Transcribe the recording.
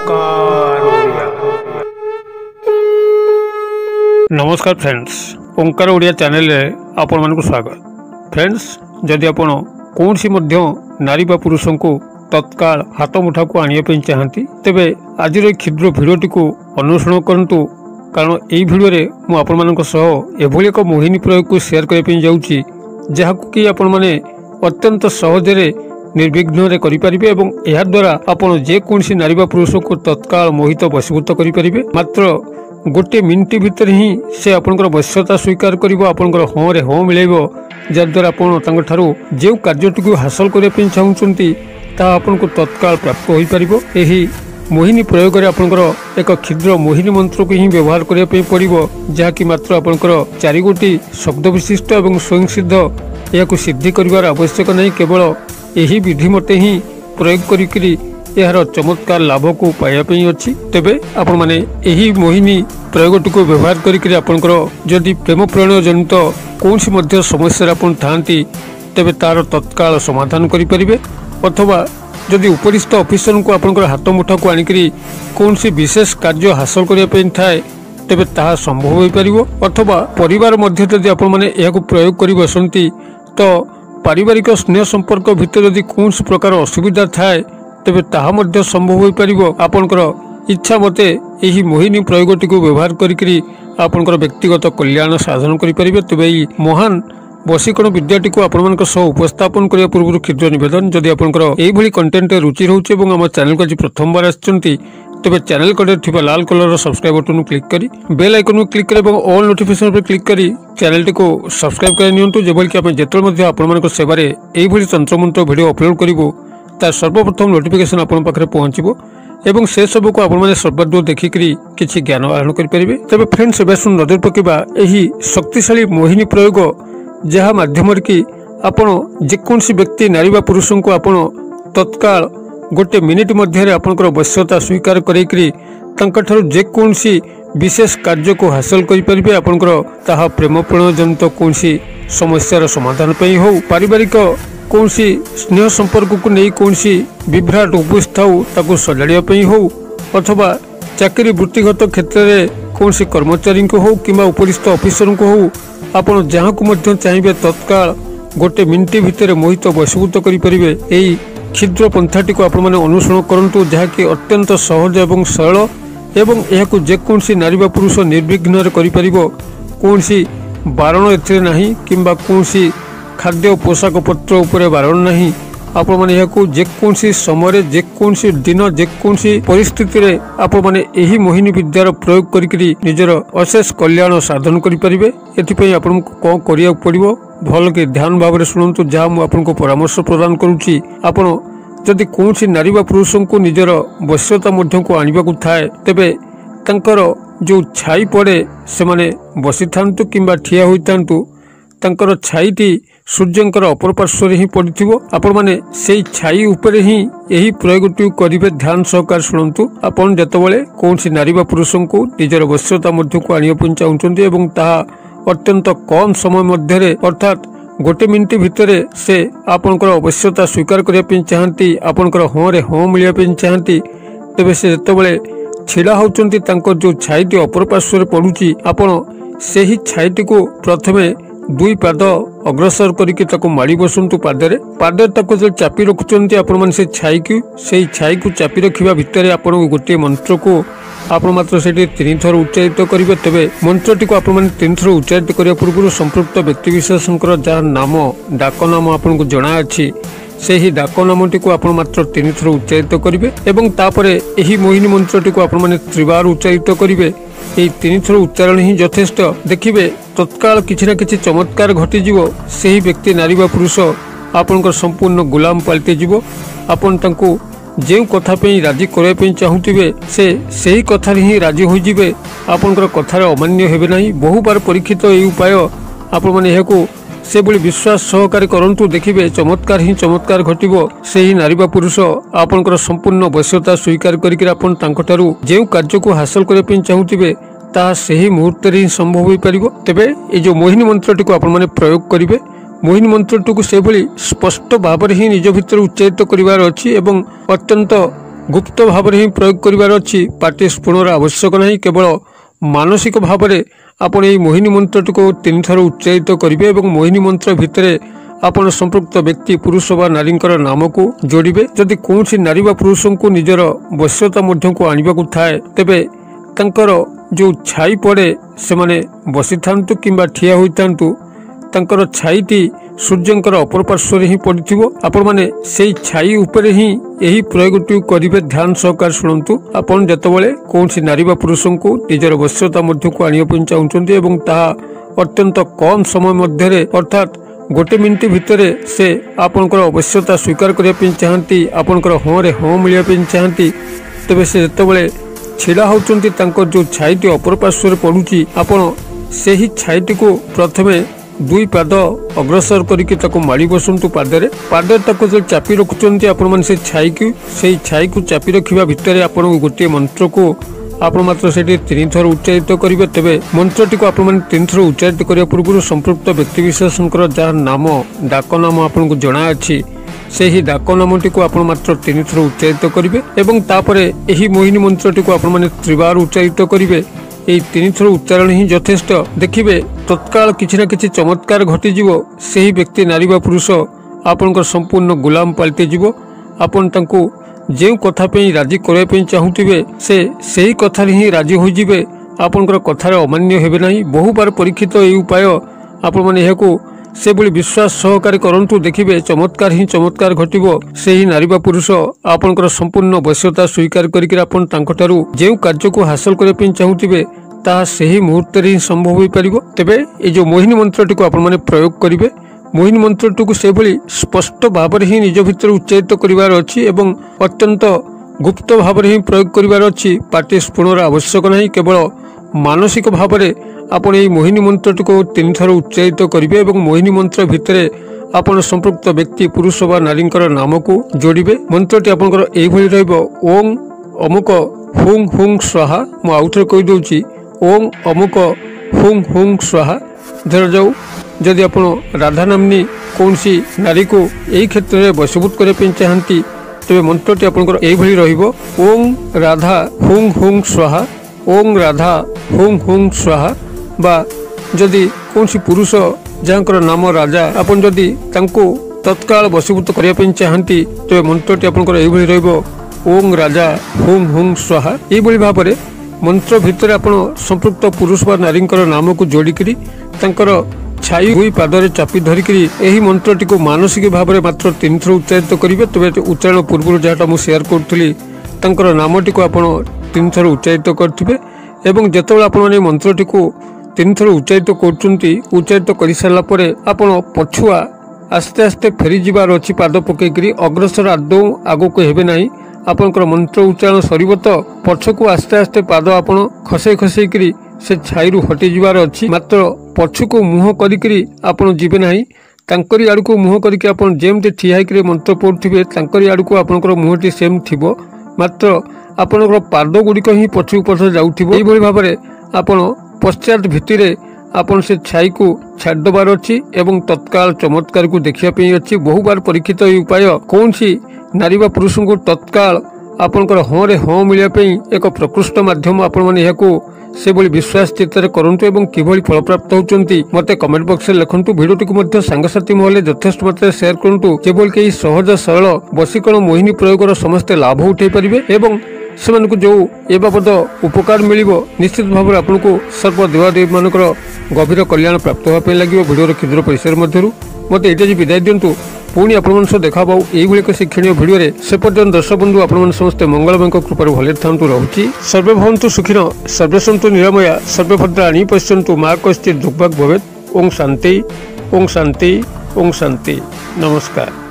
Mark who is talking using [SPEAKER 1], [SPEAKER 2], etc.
[SPEAKER 1] ओंकार ओडिया। नमस्कार फ्रेंड्स, ओंकार ओडिया चैनल रे आपण मानक स्वागत। फ्रेंड्स, जदि आपण कौनसी मध्य नारी बा पुरुष को तत्काल हाथ मुठा को आनिया पे चाहती तेबे आज क्षुद्र भिडियोटी को अनुसरण करंतु, कारण यही भिडियो रे मु आपण मानक सह एभली एक मोहिनी प्रयोग को शेयर करने जाऊँगी जहाकु कि आपण माने अत्यंत सहजरे निर्विघ्न रे करि परिबे एवं एहा द्वारा आपण जे कोनसी नारी बा पुरुष को तत्काल मोहित वशीभूत करि परिबे। मात्र गोटे मिनिट भितर ही से आपनकर वश्यता स्वीकार करिवो, आपनकर हाँ रे हाँ मिलेबो, जद्वारा आपण तांग ठारू जे कार्यटी को हासिल करिया पे चाहउचंती ता आपनको तत्काल प्राप्त होई परिबो। एही मोहिनी प्रयोग रे आपनकर एक क्षुद्र मोहिनी मंत्र को ही व्यवहार करिया पे पड़िबो, जहा कि मात्र आपनकर 4 गोटी शब्द विशिष्ट एवं स्वयं सिद्ध या सिद्धि करिवार आवश्यक नहीं, केवल यही विधि मते ही प्रयोग करी यार चमत्कार लाभ को पाइबापी अच्छी। तेबे आपण माने यही मोहिनी प्रयोगटी को व्यवहार करी आपनकर जदि प्रेम प्रणय जनित कौन सी मध्य समस्या आपण थांती तेबे तार तत्काल समाधान करि परिबे, अथवा जदि उपरिस्थ ऑफिसर को आपनकर हाथ मुठा को आनिकरी कौन सी विशेष कार्य हासिल करिया पे थाए तेबे ताहा संभव होई परिबो। अथवा परिवार मध्य जदि आपण माने याको प्रयोग करि बसंती तो पारिवारिक स्नेह संपर्क भितर यदि कौन प्रकार असुविधा थाए तेबे ताहा मध्य संभव हो पारिबो। आपनकर इच्छा मते यही मोहिनी प्रयोगटी को व्यवहार करी आपनकर व्यक्तिगत कल्याण साधन करि परिबे। तेबे ई महान वशीकरण विद्याटी को आपण सह उपस्थापन करिया पूर्व क्षुद्र निवेदन, जदि आपनकर एही भली कंटेंट रुचि रहउचे एवं हम चैनल को आज प्रथम बार आछंती तेबे चैनल कड़े थिबा लाल कलर सब्सक्राइब बटन क्लिक करी बेल आइकन क्लिक करी और ऑल नोटिफिकेशन पर क्लिक करी चैनल को सब्सक्राइब कर नियंतु, जेबल कि आपण जेतल मध्ये आपण मानक सेवारे एही भली तंत्रमंत्र वीडियो अपलोड करिवो तार सर्वप्रथम नोटिफिकेशन आपण पाखरे पहुंचबो एवं से सब को आपण माने सर्वदूर देखिकरी किछि ज्ञान आहरण करि परिबे। तबे फ्रेंड्स, बेसुन नजर पकेबा एही शक्तिशाली मोहिनी प्रयोग जहा माध्यम कि आपण जेकोसी व्यक्ति नारी बा पुरुष को आपण तत्काल गोटे मिनिट मध्य आपनकर वश्यता स्वीकार करेकरी तांका ठारू जेकोसी विशेष कार्य को हासिल करि परिबे। आपनकर ताहा प्रेम प्रणय जनित कोनसी समस्यार समाधान पई हो, पारिवारिक कोनसी स्नेह संपर्क को नहीं कोनसी विभ्राट उपस्थाऊ ताको सजाड़िया पई हो, अथवा चाकरी वृत्तिगत क्षेत्र में कोनसी कर्मचारी को हो किंबा उपरिस्थ ऑफिसर को हो, आपण जहाँ को मध्य चाहिए तत्काल गोटे मिनिट भितर मोहित वशीभूत करि परिबे। एई क्षुद्र पंथाटी को आपण माने अनुसरण करंतु, जहाँकि अत्यंत सहज एवं सरल एवं यह जेकोसी नारी बा पुरुष निर्विघ्न करि परिबो। कोनसी बारण एथिरे नाही किंबा कोनसी खाद्य पोशाक पत्र उपरे बारण नाही। आपण माने यह जेकोसी समय जेकोसी दिन जेकोसी परिस्थिति रे आपण माने एही मोहिनी विद्यार प्रयोग करी निजर अशेष कल्याण साधन करि परिबे। एथिपई आपण को करिया पड़िबो भल के ध्यान भाव शुणु, जहाँ मुझे आपको परामर्श प्रदान करुच्ची। आपण जदि कौन नारी बा पुरुष को निजर वश्यता मध्य को आनिबा को थाए तेबे तांकर जो छाई पड़े से माने बसी थांतु किंबा ठिया होई थांतु, तांकर छाईटी सूर्यंकर अपर पार्श्व ही पड़िथिबो। आपण माने सेई छाई उपरे ही यही प्रयोगटी करिवे। ध्यान सहकार शुणु, आपण जतबेले कौन नारी बा पुरुष को निजर वश्यता मध्य को आनिया पई चाहुचंती एवं ताहा अत्यंत कम समय मध्य अर्थात गोटे मिनिट भितर से आपनकर आवश्यकता स्वीकार करने चाहती, आपनकर हाँ रे हाँ मिलने चाहती, तेबे से जितेबाला छिड़ा होचंती तांकर जो छाईटी अपर पार्श्व पड़ुची, आपण से ही छाईटी को प्रथमे 2 पाद अग्रसर करके माड़ी बसंतु पादरे जो चापी रखुचंती आपण माने से छाई को चापी रखिबा भितर आपण गोटे मंत्र को आपण मात्र से 3 थर उच्चारित करेंगे। तेबे मंत्रटी को आपण माने 3 थर उच्चारित करने पूर्व संपृक्त व्यक्ति विशेषकर जहाँ नाम डाक नाम आपन को जना अच्छी से ही डाक नामटी को आपण मात्र 3 थर उच्चारित करेंगे एवं तापरे एही मोहिनी मंत्रटी को आपण माने 3 बार उच्चारित करेंगे। यही 3 थर उच्चारण ही यथेष्ट। देखिए तत्काल किछि ना किछि चमत्कार घटिजिवो। सेही व्यक्ति नारी बा पुरुष आपनकर संपूर्ण गुलाम पलटि जिवो। आपण तांको जे कथा पे राजी करने चाहूबे से कथा ही राजी हो जिवे। आपनकर कथार अमान्य हेबे नहीं। बहु बार परीक्षित यही उपाय आपण माने यह से बड़ी विश्वास सहकारी करंतु, देखिए चमत्कार ही चमत्कार घटिबो। से ही नारी बा पुरुष आपनकर संपूर्ण वश्यता स्वीकार करके आपण तांको ठारू जे कार्य को हासिल करने चाहूबे ताहा सही मुहूर्त ही संभव हो पारिबो। तेबे ए जो मोहिनी मंत्रटी को आपण माने प्रयोग करिवे। मोहिनी मंत्रटी को से भली स्पष्ट भाव ही निज भितर उच्चारित करिवार अछि एवं अत्यंत गुप्त भाव में ही प्रयोग करिवार अछि। पार्टी स्फुणर आवश्यक नहीं, केवल मानसिक भाव में आपण यह मोहिनी मंत्रटी को 3 थर उच्चारित करेंगे और मोहिनी मंत्र भितर आपण संपृक्त व्यक्ति पुरुष व नारी नाम को जोड़े। जदि कौन नारी व पुरुष को निजर वश्यता मध्य को आने को थाए तेबे तांकर जो छाई पड़े से माने बसी थांतु किंबा ठिया होई थांतु, तांकर छाईटी सूर्यंकर अपर पार्श्व ही पड़िथिबो। आपण माने सेई छाई उपरे ही यही प्रयोगटी करिवे। ध्यान सहकार शुणंतु। आपण जतबेले कोनसी नारी व पुरुष को निजर वश्यता मध्य को आनिया पई चाहुचंती एवं ताहा अत्यंत कम समय मध्यरे अर्थात 1 मिनिट भितर से आपणकर आवश्यकता स्वीकार करने चाहती, आपणकर हाँ रे हाँ मिलिया चाहती, तेबे से जतबेले छिड़ा होचंती तांकर जो छाईटी अपर पार्श्व पड़ुची, आपण सेही छाईटी को प्रथमे 2 पाद अग्रसर करके माड़ी बसंतु। पादरे जो चापी रखुचंती आपण माने से छाई को चापी रखिबा भितर आपण गोटे मंत्र को आपण मात्र से 3 थर उच्चारित करेंगे। तेबे मंत्रटी को आपण माने 3 थर उच्चारित करने पूर्व संपृक्त व्यक्ति विशेषकर जहाँ नाम डाक नाम आपन को जना अच्छी से ही डाक नामटी को आपण मात्र 3 थर उच्चारित करेंगे एवं तापरे यही मोहिनी मंत्रटी को आपण माने 3 बार उच्चारित करेंगे। यही 3 थर उच्चारण ही यथेष्ट। देखिए तत्काल किसी न किसी चमत्कार घटीजीव। से व्यक्ति नारी व पुरुष आपणकर संपूर्ण गुलाम पलटि जीव। आपण तांको जो कथा राजी करने चाहूवे से कथा ही राजी होइजिबे। आपणकर कथार अमान्य हेबे नहीं। बहु बार परीक्षित ये उपाय आपण माने यहाको से बोली विश्वास सहकारे करंतु। देखिए चमत्कार ही चमत्कार घटिबो। से ही नारी व पुरुष आपणकर संपूर्ण वश्यता स्वीकार करके आपण तांकठारु जो कार्य को हासिल करने चाहूथिबे ताहा सही मुहूर्त ही संभव हो पारिबो। तेबे ये जो मोहिनी मंत्रटी को आपण माने प्रयोग करिवे, मोहिनी मंत्रटी को से भली स्पष्ट भाव ही निज भितर उच्चारित करिवार अछि एवं अत्यंत गुप्त भाव ही प्रयोग करिवार अछि। पार्टी स्फुणर आवश्यक नहीं, केवल मानसिक भाव में आपण यह मोहिनी मंत्रटी को 3 थर उच्चारित करेंगे और मोहिनी मंत्र भितर आपण संपृक्त व्यक्ति पुरुष व नारी नाम को जोड़े। मंत्रटी आपंकर यही रहिबो ओं अमुक हुं हुं स्वाहा। मु आउथरे कहि दउची ओं अमुक हुं हुं स्वाहा। धर जाऊ जदि आपण राधा नामनी कौन सी नारी को यही क्षेत्र में वशीभूत करने चाहती तेरे मंत्रटी आपंकर यही रहिबो ओं राधा हुं हुं स्वाहा, ओं राधा हुं हुं स्वाहा। बा जदि कौन सी पुरुष जहाँकर नाम राजा आपन जदि तांको तत्काल वशीभूत करने चाहती तेरे मंत्रटी आपंकर यही रहिबो ओं राजा हुं हुं स्वाहा। यही भाव में मंत्र भितर आपण संपृक्त पुरुष व नारी नाम को जोड़िकी तांकर छाई 2 पादरे चापी धरिकी यही मंत्रटी को मानसिक भाव में मात्र 3 थर उच्चारित करेंगे। तेज उच्चारण पूर्व जहाँटा मुझे शेयर करी तांकर नामटी को आपण 3 थर उच्चारित करेंगे एवं जितेबाला आपण मंत्रटी को 3 थर उच्चारित उच्चारित कर सारा आपण पछुआ आस्ते आस्ते फेरी जीवार अच्छी पाद पकईकरी अग्रसर आदौ आग को हेबे नहीं। आपनकर मंत्र उच्चारण सरिब तो पछकू आस्ते आस्ते पाद आपण खसई खसईकरी से छाई हटि जीवार अच्छी। मात्र पछकू मुह करी आपण जीवे नहीं। तांकरी आड़ को मुह करके आपण जेमते ठिया होकर मंत्र पढ़ुथिबे तांकरी आड़ को आपनकर मुहटी सेम थिबो। मात्र आपनकर पाद गुड़िक ही पछकू पछ जाउथिबो। एही भली भाबरे आपण पश्चात भित्तिरे आपण से छाई को छाड़ दबार अच्छी एवं तत्काल चमत्कार को देखिया अच्छी। बहु बार परीक्षित ये उपाय कौन सी नारी व पुरुष को तत्काल आपनकर हाँ रे हाँ मिलिया एक प्रकृष्ट माध्यम आपण माने याको से बोली विश्वास चित्तर करंतु एवं किभली फल प्राप्त होचंती मते कमेंट बॉक्स में लिखंतु। वीडियोटी को मध्य सांगसाथी महले यथेष्ट मात्रा शेयर करंतु जेबोल के सहज सरल वशीकरण मोहिनी प्रयोगर समस्त लाभ उठाई परिबे एवं सेमानकु जो ए बाबद उपकार मिलिबो निश्चित भाव में आपको सर्व देवादेवी मानकर गभीर कल्याण प्राप्त होगा लगे। वीडियो क्षुद्र परिसर मध्य मत ये विदाय दिंतु पुणी आपण देखा पाऊ यही एक शिक्षणीय भिडियो से पर्यटन दर्शक बंधु आपण समस्ते मंगलमय कृपार भले था रहुची। सर्वे भवन्तु सुखिन सर्वे सन्तु निरामया सर्वे भद्राणि पश्यन्तु मा कश्चित् दुर्भाग् भवेत्। ओं शांति ओं शांति ओं शांति। नमस्कार।